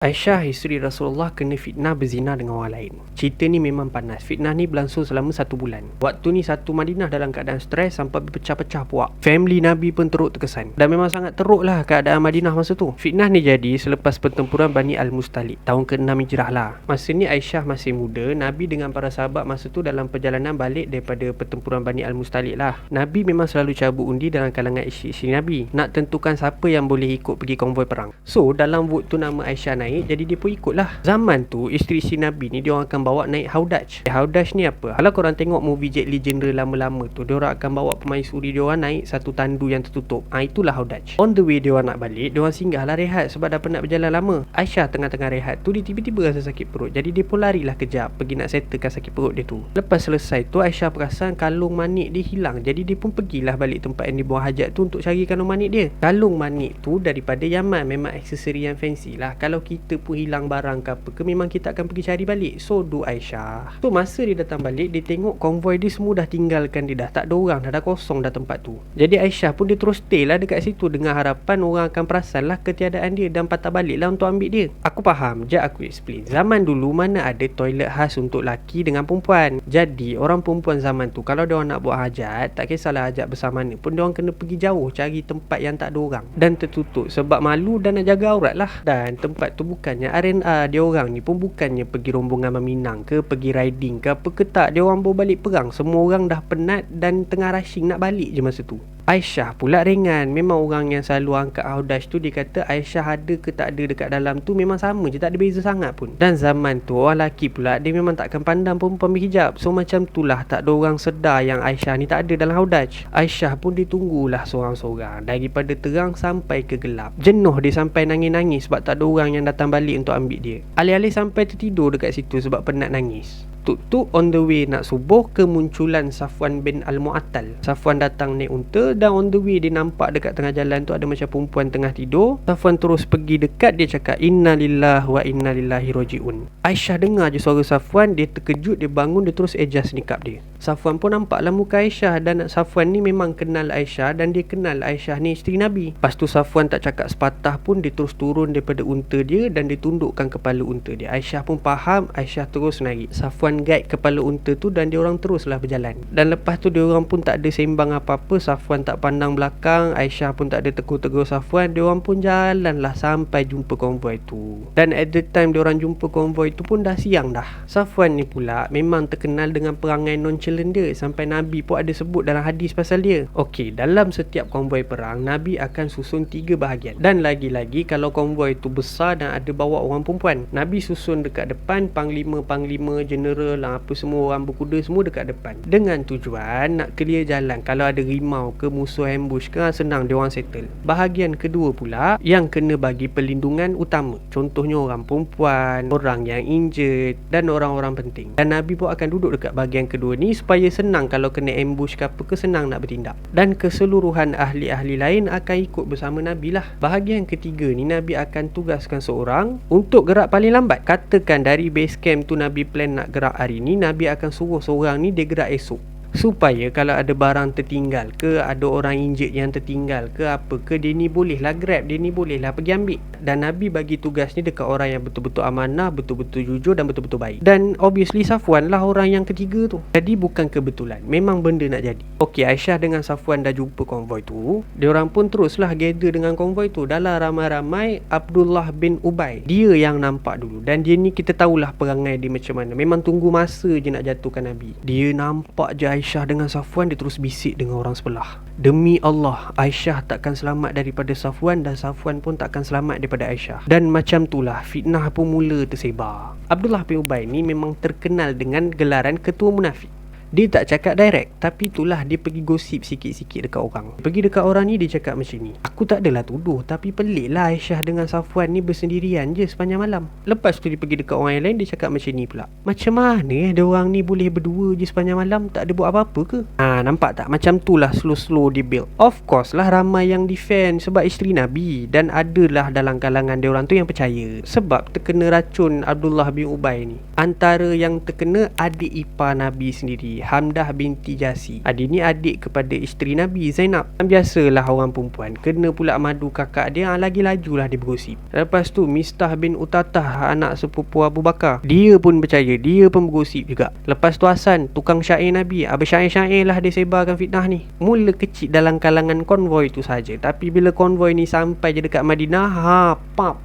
Aisyah, isteri Rasulullah, kena fitnah berzina dengan orang lain. Cerita ni memang panas. Fitnah ni berlangsung selama 1 bulan. Waktu ni satu Madinah dalam keadaan stres sampai berpecah-pecah puak. Family Nabi pun teruk terkesan. Dan memang sangat teruk lah keadaan Madinah masa tu. Fitnah ni jadi selepas pertempuran Bani Al-Mustalik tahun ke-6 Hijrah lah. Masa ni Aisyah masih muda. Nabi dengan para sahabat masa tu dalam perjalanan balik daripada pertempuran Bani Al-Mustalik lah. Nabi memang selalu cabut undi dalam kalangan isteri Nabi, nak tentukan siapa yang boleh ikut pergi konvoi perang. So dalam vote tu nama Aisyah naik, jadi dia pun ikut lah. Zaman tu isteri Nabi ni dia orang akan bawa naik Haudaj. Haudaj ni apa? Kalau korang tengok movie Jet Li General lama-lama tu, dia orang akan bawa pemaisuri dia orang naik satu tandu yang tertutup. Itulah Haudaj. On the way dia orang nak balik, dia orang singgah lah rehat sebab dah penat berjalan lama. Aisyah tengah-tengah rehat tu, dia tiba-tiba rasa sakit perut. Jadi dia pun larilah kejap pergi nak settlekan sakit perut dia tu. Lepas selesai tu, Aisyah perasan kalung manik dia hilang. Jadi dia pun pergilah balik tempat yang dia buang hajat tu untuk cari kalung manik dia. Kalung manik tu daripada Yaman, memang aksesori yang fancy lah. Kalau kita pun hilang barang ke apa ke, memang kita akan pergi cari balik. So do Aisyah. So masa dia datang balik, dia tengok konvoi dia semua dah tinggalkan dia, dah tak ada orang, dah kosong dah tempat tu. Jadi Aisyah pun dia terus stay lah dekat situ dengan harapan orang akan perasan lah ketiadaan dia dan patah balik lah untuk ambil dia. Aku faham, jap aku explain. Zaman dulu mana ada toilet khas untuk laki dengan perempuan. Jadi orang perempuan zaman tu kalau dia orang nak buat hajat, tak kisahlah hajat besar mana pun, dia orang kena pergi jauh cari tempat yang tak ada orang dan tertutup sebab malu dan nak jaga aurat lah. Dan tempat tu bukannya R&R, dia orang ni pun bukannya pergi rombongan meminang ke, pergi riding ke apa ke, tak. Dia orang bawa balik perang. Semua orang dah penat dan tengah rushing nak balik je masa tu. Aisyah pula ringan. Memang orang yang selalu angkat Haudaj tu, dia kata Aisyah ada ke tak ada dekat dalam tu memang sama je, tak ada beza sangat pun. Dan zaman tu orang lelaki pula, dia memang takkan pandang perempuan berhijab. So macam tu lah, tak ada orang sedar yang Aisyah ni tak ada dalam Haudaj. Aisyah pun ditunggulah seorang-seorang daripada terang sampai ke gelap. Jenuh dia sampai nangis-nangis sebab tak ada orang yang datang balik untuk ambil dia. Alih-alih sampai tertidur dekat situ sebab penat nangis. Tuk-tuk on the way nak subuh, kemunculan Safwan bin Al-Mu'attal. Safwan datang naik unta dan on the way dia nampak dekat tengah jalan tu ada macam perempuan tengah tidur. Safwan terus pergi dekat, dia cakap Inna lillahi wa inna ilaihi raji'un. Aisyah dengar je suara Safwan, dia terkejut, dia bangun, dia terus adjust nikab dia. Safwan pun nampaklah muka Aisyah dan Safwan ni memang kenal Aisyah dan dia kenal Aisyah ni isteri Nabi. Lepas tu Safwan tak cakap sepatah pun, dia terus turun daripada unta dia dan dia tundukkan kepala unta dia. Aisyah pun faham, Aisyah terus naik. Safwan guide kepala unta tu dan dia orang teruslah berjalan. Dan lepas tu dia orang pun tak ada sembang apa-apa. Safwan tak pandang belakang, Aisyah pun tak ada tegur-tegur Safwan. Dia orang pun jalanlah sampai jumpa konvoi tu. Dan at the time dia orang jumpa konvoi tu pun dah siang dah. Safwan ni pula memang terkenal dengan perangai nonchalant dia, sampai Nabi pun ada sebut dalam hadis pasal dia. Okey, dalam setiap konvoi perang Nabi akan susun 3 bahagian. Dan lagi-lagi kalau konvoi tu besar dan ada bawa orang perempuan, Nabi susun dekat depan, panglima-panglima, general lah, apa semua orang berkuda semua dekat depan, dengan tujuan nak clear jalan. Kalau ada rimau ke, musuh ambush ke, senang dia orang settle. Bahagian kedua pula yang kena bagi perlindungan utama, contohnya orang perempuan, orang yang injured dan orang-orang penting. Dan Nabi pun akan duduk dekat bahagian kedua ni supaya senang kalau kena ambush ke apa ke, senang nak bertindak. Dan keseluruhan ahli-ahli lain akan ikut bersama Nabi lah. Bahagian ketiga ni Nabi akan tugaskan seorang untuk gerak paling lambat. Katakan dari base camp tu Nabi plan nak gerak hari ni, Nabi akan suruh seorang ni dia gerak esok, supaya kalau ada barang tertinggal ke, ada orang injured yang tertinggal ke apa ke, dia ni bolehlah grab, dia ni bolehlah pergi ambil. Dan Nabi bagi tugas ni dekat orang yang betul-betul amanah, betul-betul jujur dan betul-betul baik. Dan obviously Safwan lah orang yang ketiga tu. Jadi bukan kebetulan, memang benda nak jadi. Okey, Aisyah dengan Safwan dah jumpa konvoi tu. Diorang pun teruslah gather dengan konvoi tu. Dalam ramai-ramai Abdullah bin Ubay, dia yang nampak dulu. Dan dia ni kita tahulah perangai dia macam mana. Memang tunggu masa je nak jatuhkan Nabi. Dia nampak je Aisyah dengan Safwan, dia terus bisik dengan orang sebelah. Demi Allah, Aisyah takkan selamat daripada Safwan dan Safwan pun takkan selamat daripada Aisyah. Dan macam itulah fitnah pun mula tersebar. Abdullah bin Ubay ni memang terkenal dengan gelaran ketua munafik. Dia tak cakap direct, tapi itulah dia pergi gosip sikit-sikit dekat orang. Pergi dekat orang ni, dia cakap macam ni, aku tak adalah tuduh, tapi pelik lah Aisyah dengan Safwan ni bersendirian je sepanjang malam. Lepas tu dia pergi dekat orang yang lain, dia cakap macam ni pula, macam mana dia orang ni boleh berdua je sepanjang malam, tak ada buat apa-apa ke? Nampak tak? Macam tu lah slow-slow dia build. Of course lah ramai yang defend sebab isteri Nabi, dan adalah dalam kalangan dia orang tu yang percaya sebab terkena racun Abdullah bin Ubay ni. Antara yang terkena adik ipar Nabi sendiri, Hamdah binti Jasi. Dia ni adik kepada isteri Nabi, Zainab. Biasalah orang perempuan kena pula madu kakak dia, lagi lajulah dia bergosip. Lepas tu Mistah bin Utatah, anak sepupu Abu Bakar, dia pun percaya, dia pun bergosip juga. Lepas tu Hasan, tukang syair Nabi, bersyair-syair lah dia sebarkan fitnah ni. Mula kecil dalam kalangan konvoi tu saja, tapi bila konvoi ni sampai je dekat Madinah,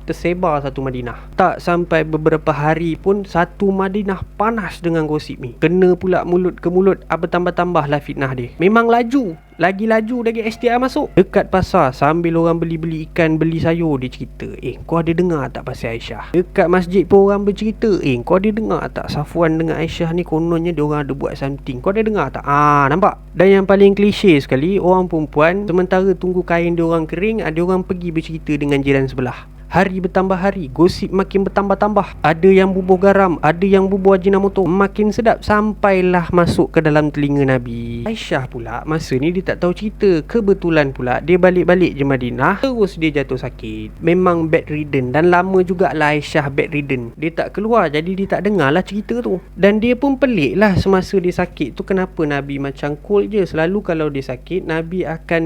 tersebar satu Madinah. Tak sampai beberapa hari pun satu Madinah panas dengan gosip ni. Kena pula mulut ke mulut, bertambah-tambah lah fitnah dia. Memang laju, lagi laju dari STR masuk. Dekat pasar sambil orang beli-beli ikan, beli sayur, dia cerita, kau ada dengar tak pasal Aisyah? Dekat masjid pun orang bercerita, kau ada dengar tak Safwan dengan Aisyah ni kononnya dia orang ada buat something, kau ada dengar tak? Nampak? Dan yang paling klise sekali, orang perempuan sementara tunggu kain dia orang kering, ada orang pergi bercerita dengan jiran sebelah. Hari bertambah hari, gosip makin bertambah-tambah. Ada yang bubuh garam, ada yang bubuh ajinomoto. Makin sedap sampailah masuk ke dalam telinga Nabi. Aisyah pula masa ni dia tak tahu cerita. Kebetulan pula dia balik-balik je Madinah, terus dia jatuh sakit. Memang bedridden, dan lama jugalah Aisyah bedridden. Dia tak keluar, jadi dia tak dengar lah cerita tu. Dan dia pun pelik lah semasa dia sakit tu, kenapa Nabi macam cool je. Selalu kalau dia sakit, Nabi akan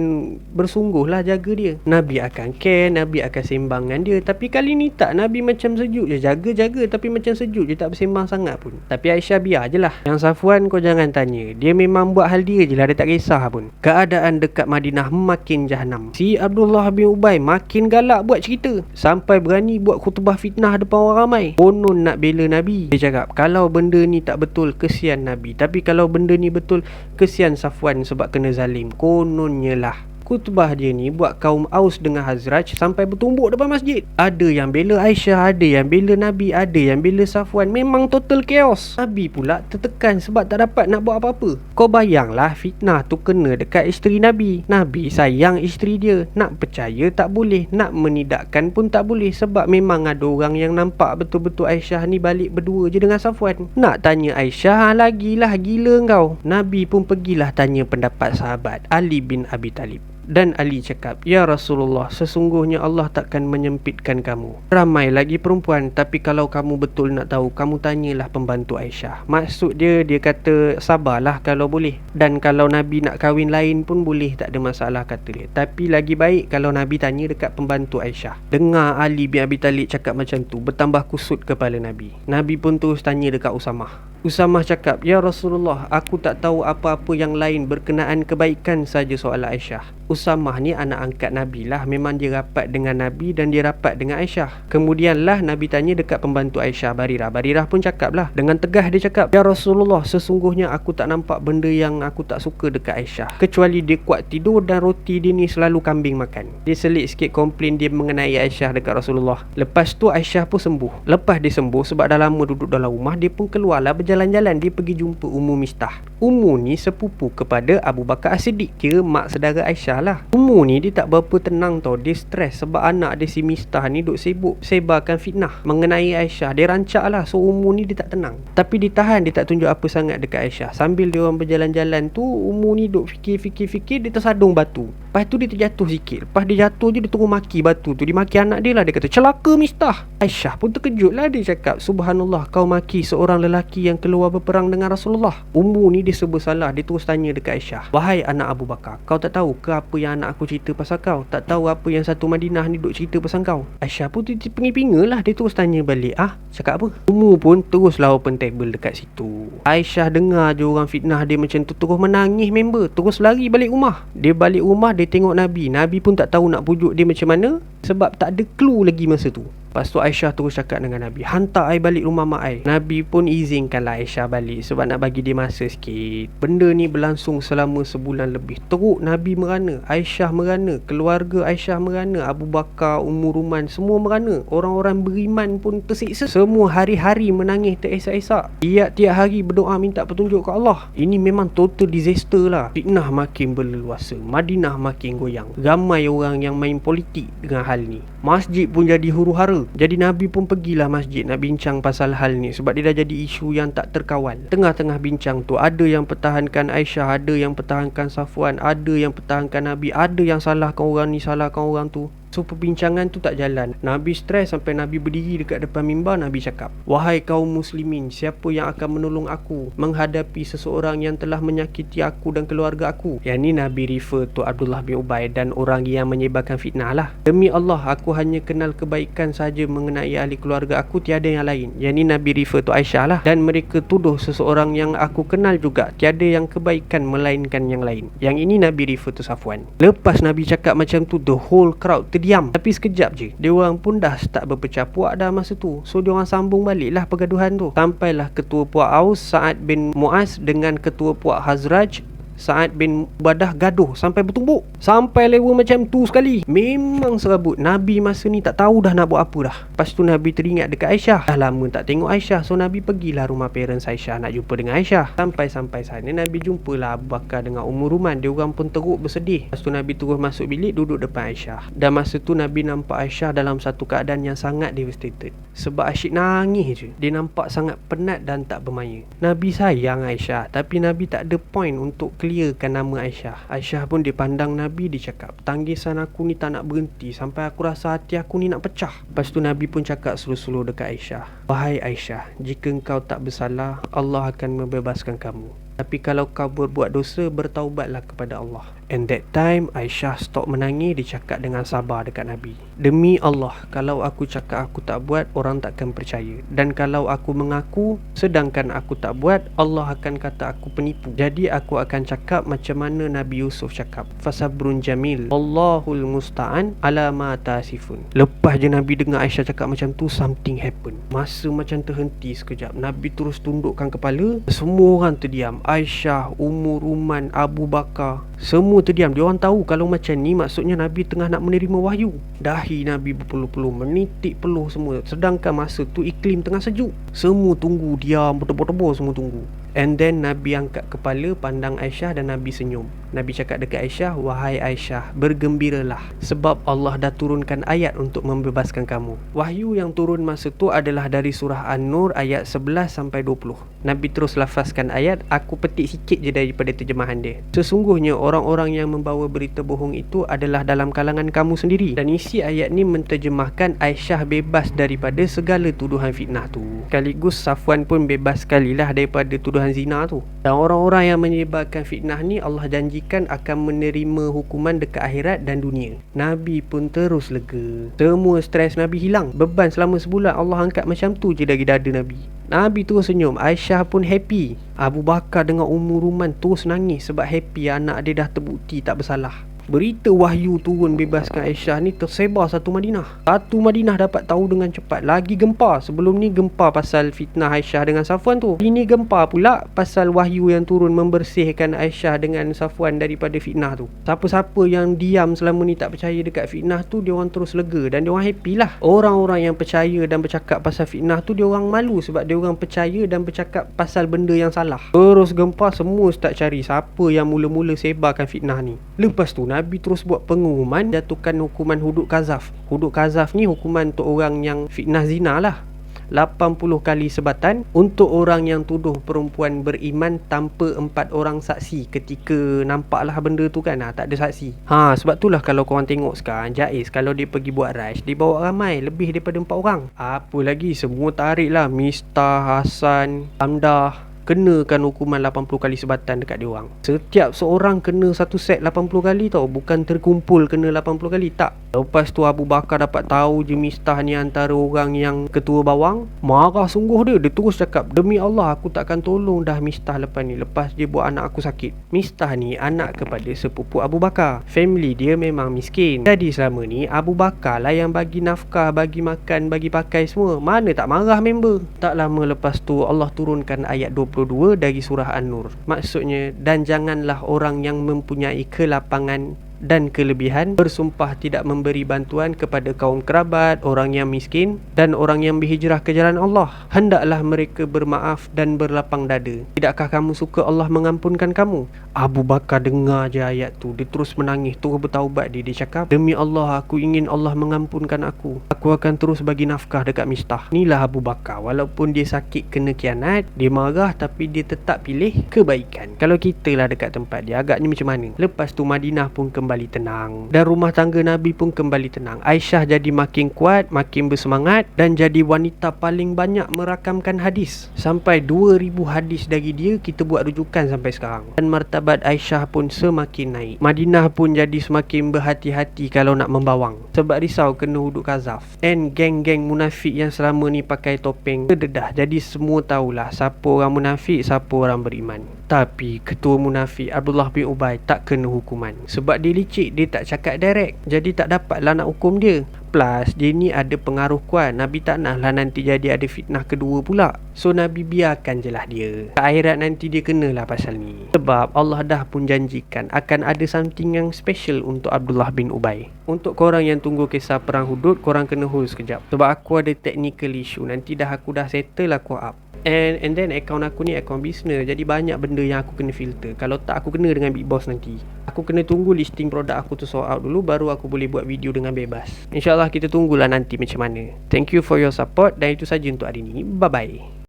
bersungguh lah jaga dia. Nabi akan care, Nabi akan sembangkan dia. Tapi kali ni tak, Nabi macam sejuk je, jaga-jaga tapi macam sejuk je, tak bersembang sangat pun. Tapi Aisyah biar je lah. Yang Safwan kau jangan tanya, dia memang buat hal dia je lah, dia tak kisah pun. Keadaan dekat Madinah makin jahanam. Si Abdullah bin Ubay makin galak buat cerita, sampai berani buat khutbah fitnah depan orang ramai. Konon nak bela Nabi. Dia cakap kalau benda ni tak betul, kesian Nabi. Tapi kalau benda ni betul, kesian Safwan sebab kena zalim. Kononnya lah. Khutbah dia ni buat kaum Aus dengan Hazraj sampai bertumbuk depan masjid. Ada yang bela Aisyah, ada yang bela Nabi, ada yang bela Safwan. Memang total chaos. Nabi pula tertekan sebab tak dapat nak buat apa-apa. Kau bayanglah fitnah tu kena dekat isteri Nabi. Nabi sayang isteri dia, nak percaya tak boleh, nak menidakkan pun tak boleh. Sebab memang ada orang yang nampak betul-betul Aisyah ni balik berdua je dengan Safwan. Nak tanya Aisyah, lagilah gila kau. Nabi pun pergilah tanya pendapat sahabat Ali bin Abi Talib. Dan Ali cakap, ya Rasulullah, sesungguhnya Allah takkan menyempitkan kamu. Ramai lagi perempuan, tapi kalau kamu betul nak tahu, kamu tanyalah pembantu Aisyah. Maksud dia kata sabarlah kalau boleh. Dan kalau Nabi nak kahwin lain pun boleh, tak ada masalah kata dia. Tapi lagi baik kalau Nabi tanya dekat pembantu Aisyah. Dengar Ali bin Abi Talib cakap macam tu, bertambah kusut kepala Nabi. Nabi pun terus tanya dekat Usamah. Usamah cakap, ya Rasulullah, aku tak tahu apa-apa yang lain berkenaan kebaikan saja soal Aisyah. Usamah ni anak angkat Nabi lah. Memang dia rapat dengan Nabi dan dia rapat dengan Aisyah. Kemudianlah Nabi tanya dekat pembantu Aisyah, Barirah. Barirah pun cakap lah, dengan tegah dia cakap, ya Rasulullah, sesungguhnya aku tak nampak benda yang aku tak suka dekat Aisyah, kecuali dia kuat tidur dan roti dia ni selalu kambing makan. Dia selit sikit komplain dia mengenai Aisyah dekat Rasulullah. Lepas tu Aisyah pun sembuh. Lepas dia sembuh, sebab dah lama duduk dalam rumah, dia pun keluarlah berjalan-jalan. Dia pergi jumpa Ummu Mistah. Ummu ni sepupu kepada Abu Bakar As-Siddiq, kira mak saudara Aisyah lah. Ummu ni dia tak berapa tenang tau. Dia stres sebab anak dia si Mistah ni duk sibuk sebarkan fitnah mengenai Aisyah. Dia rancak lah. So Ummu ni dia tak tenang, tapi dia tahan, dia tak tunjuk apa sangat dekat Aisyah. Sambil dia orang berjalan-jalan tu, Ummu ni duk fikir, dia tersadung batu. Lepas tu dia terjatuh sikit. Lepas dia jatuh je, dia terus maki batu tu. Dia maki anak dia lah. Dia kata, celaka Mistah. Aisyah pun terkejut lah. Dia cakap, subhanallah, kau maki seorang lelaki yang keluar berperang dengan Rasulullah. Ummu ni dia serba salah. Dia terus tanya dekat Aisyah, wahai anak Abu Bakar, kau tak tahu ke apa yang anak aku cerita pasal kau? Tak tahu apa yang satu Madinah ni duk cerita pasal kau? Aisyah pun terpinga-pinga lah. Dia terus tanya balik, cakap apa? Ummu pun teruslah open table dekat situ. Aisyah dengar je orang fitnah dia macam tu, terus menangis member. Terus lari balik rumah. Dia balik rumah, dia tengok Nabi. Nabi pun tak tahu nak pujuk dia macam mana, sebab tak ada clue lagi masa tu. Lepas tu Aisyah terus cakap dengan Nabi, hantar I balik rumah mak I. Nabi pun izinkanlah Aisyah balik sebab nak bagi dia masa sikit. Benda ni berlangsung selama sebulan lebih. Teruk Nabi merana, Aisyah merana, keluarga Aisyah merana, Abu Bakar, Ummu Ruman semua merana. Orang-orang beriman pun tersiksa. Semua hari-hari menangis teresak-esak. Tiap-tiap hari berdoa minta petunjuk ke Allah. Ini memang total disaster lah. Fitnah makin berleluasa, Madinah makin goyang. Ramai orang yang main politik dengan hal ni. Masjid pun jadi huru-hara. Jadi Nabi pun pergilah masjid nak bincang pasal hal ni, sebab dia dah jadi isu yang tak terkawal. Tengah-tengah bincang tu, ada yang pertahankan Aisyah, ada yang pertahankan Safwan, ada yang pertahankan Nabi, ada yang salahkan orang ni, salahkan orang tu. So perbincangan tu tak jalan. Nabi stres sampai Nabi berdiri dekat depan mimbar. Nabi cakap, wahai kaum muslimin, siapa yang akan menolong aku menghadapi seseorang yang telah menyakiti aku dan keluarga aku? Yang ni Nabi refer to Abdullah bin Ubay dan orang yang menyebarkan fitnah lah. Demi Allah, aku hanya kenal kebaikan saja mengenai ahli keluarga aku, tiada yang lain. Yang ni Nabi refer to Aisyah lah. Dan mereka tuduh seseorang yang aku kenal juga, tiada yang kebaikan melainkan yang lain. Yang ini Nabi refer to Safwan. Lepas Nabi cakap macam tu, the whole crowd terdiam. Tapi sekejap je, dia orang pun dah start berpecah puak dah masa tu. So dia orang sambung balik lah pergaduhan tu. Sampailah ketua puak Aus, Sa'ad bin Mu'az, dengan ketua puak Hazraj, Sa'ad bin Ubadah, gaduh sampai bertumbuk. Sampai level macam tu sekali. Memang serabut. Nabi masa ni tak tahu dah nak buat apa dah. Lepas tu Nabi teringat dekat Aisyah. Dah lama tak tengok Aisyah. So Nabi pergilah rumah parents Aisyah nak jumpa dengan Aisyah. Sampai sana Nabi jumpalah Abu Bakar dengan Ummu Ruman. Dia orang pun teruk bersedih. Lepas tu Nabi terus masuk bilik, duduk depan Aisyah. Dan masa tu Nabi nampak Aisyah dalam satu keadaan yang sangat devastated. Sebab asyik nangis je. Dia nampak sangat penat dan tak bermaya. Nabi sayang Aisyah, tapi Nabi tak ada point untuk clearkan nama Aisyah. Aisyah pun dipandang Nabi, dia cakap, tangisan aku ni tak nak berhenti sampai aku rasa hati aku ni nak pecah. Lepas tu Nabi pun cakap slow-slow dekat Aisyah, wahai Aisyah, jika engkau tak bersalah, Allah akan membebaskan kamu. Tapi kalau kau berbuat dosa, bertaubatlah kepada Allah. And that time Aisyah stop menangis. Dia cakap dengan sabar dekat Nabi, demi Allah, kalau aku cakap aku tak buat, orang takkan percaya. Dan kalau aku mengaku sedangkan aku tak buat, Allah akan kata aku penipu. Jadi aku akan cakap macam mana Nabi Yusuf cakap, fasabrun jamil, Allahul musta'an ala ma tasifun. Lepas je Nabi dengar Aisyah cakap macam tu, something happen. Masa macam terhenti sekejap. Nabi terus tundukkan kepala. Semua orang terdiam. Aisyah, Ummu Ruman, Abu Bakar, semua terdiam. Dia orang tahu kalau macam ni maksudnya Nabi tengah nak menerima wahyu. Dahi Nabi berpeluh-peluh, menitik peluh semua. Sedangkan masa tu iklim tengah sejuk. Semua tunggu, diam, bertebur-tebur semua tunggu. And then Nabi angkat kepala, pandang Aisyah dan Nabi senyum. Nabi cakap dekat Aisyah, wahai Aisyah, bergembiralah sebab Allah dah turunkan ayat untuk membebaskan kamu. Wahyu yang turun masa tu adalah dari surah An-Nur ayat 11 sampai 20. Nabi terus lafazkan ayat, aku petik sikit je daripada terjemahan dia. Sesungguhnya orang-orang yang membawa berita bohong itu adalah dalam kalangan kamu sendiri. Dan isi ayat ni menterjemahkan Aisyah bebas daripada segala tuduhan fitnah tu. Sekaligus Safwan pun bebas sekalilah daripada tuduhan zina tu. Dan orang-orang yang menyebarkan fitnah ni, Allah janjikan akan menerima hukuman dekat akhirat dan dunia. Nabi pun terus lega. Semua stres Nabi hilang. Beban selama sebulan Allah angkat macam tu je dari dada Nabi. Nabi terus senyum. Aisyah pun happy. Abu Bakar dengan Ummu Ruman terus nangis sebab happy anak dia dah terbukti tak bersalah. Berita wahyu turun bebaskan Aisyah ni tersebar satu Madinah. Satu Madinah dapat tahu dengan cepat. Lagi gempar. Sebelum ni gempar pasal fitnah Aisyah dengan Safwan tu. Ini gempar pula pasal wahyu yang turun membersihkan Aisyah dengan Safwan daripada fitnah tu. Siapa-siapa yang diam selama ni tak percaya dekat fitnah tu, dia orang terus lega dan dia orang happy lah. Orang-orang yang percaya dan bercakap pasal fitnah tu, dia orang malu sebab dia orang percaya dan bercakap pasal benda yang salah. Terus gempar, semua start cari siapa yang mula-mula sebarkan fitnah ni. Lepas tu Nabi terus buat pengumuman, jatuhkan hukuman hudud kazaf. Hudud kazaf ni hukuman untuk orang yang fitnah zina lah. 80 kali sebatan untuk orang yang tuduh perempuan beriman tanpa 4 orang saksi ketika nampaklah benda tu kan. Tak ada saksi. Sebab itulah kalau korang tengok sekarang Jaiz kalau dia pergi buat raj, dia bawa ramai lebih daripada 4 orang. Apa lagi, semua tarik lah. Miftah, Hasan, Hamdah kenakan hukuman 80 kali sebatan dekat dia orang. Setiap seorang kena satu set 80 kali tau. Bukan terkumpul kena 80 kali. Tak. Lepas tu Abu Bakar dapat tahu je Miftah ni antara orang yang ketua bawang. Marah sungguh dia. Dia terus cakap, demi Allah aku takkan tolong dah Miftah lepas ni. Lepas dia buat anak aku sakit. Miftah ni anak kepada sepupu Abu Bakar. Family dia memang miskin. Jadi selama ni Abu Bakar lah yang bagi nafkah, bagi makan, bagi pakai semua. Mana tak marah member. Tak lama lepas tu Allah turunkan ayat 22 dari surah An-Nur. Maksudnya, dan janganlah orang yang mempunyai kelapangan dan kelebihan bersumpah tidak memberi bantuan kepada kaum kerabat, orang yang miskin dan orang yang berhijrah ke jalan Allah. Hendaklah mereka bermaaf dan berlapang dada. Tidakkah kamu suka Allah mengampunkan kamu? Abu Bakar dengar je ayat tu, dia terus menangis, terus bertaubat dia. Dia cakap, demi Allah aku ingin Allah mengampunkan aku. Aku akan terus bagi nafkah dekat Miftah. Inilah Abu Bakar. Walaupun dia sakit kena khianat, dia marah tapi dia tetap pilih kebaikan. Kalau kita lah dekat tempat dia, agaknya macam mana? Lepas tu Madinah pun kembali kembali tenang. Dan rumah tangga Nabi pun kembali tenang. Aisyah jadi makin kuat, makin bersemangat dan jadi wanita paling banyak merakamkan hadis. Sampai 2000 hadis dari dia kita buat rujukan sampai sekarang. Dan martabat Aisyah pun semakin naik. Madinah pun jadi semakin berhati-hati kalau nak membawang, sebab risau kena hudud kazaf. And geng-geng munafik yang selama ni pakai topeng terdedah. Jadi semua tahulah siapa orang munafik, siapa orang beriman. Tapi ketua munafik Abdullah bin Ubay tak kena hukuman, sebab dia licik, dia tak cakap direct. Jadi tak dapatlah nak hukum dia. Plus dia ni ada pengaruh kuat. Nabi tak nak lah nanti jadi ada fitnah kedua pula. So Nabi biarkan je lah dia. Ke akhirat nanti dia kenalah pasal ni. Sebab Allah dah pun janjikan akan ada something yang special untuk Abdullah bin Ubay. Untuk korang yang tunggu kisah perang Hudud, korang kena hold sekejap, sebab aku ada technical issue. Nanti aku dah settle aku up. And then account aku ni account business, jadi banyak benda yang aku kena filter. Kalau tak aku kena dengan Big Boss nanti. Aku kena tunggu listing produk aku tu sort out dulu, baru aku boleh buat video dengan bebas. InsyaAllah kita tunggulah nanti macam mana. Thank you for your support. Dan itu saja untuk hari ni. Bye bye.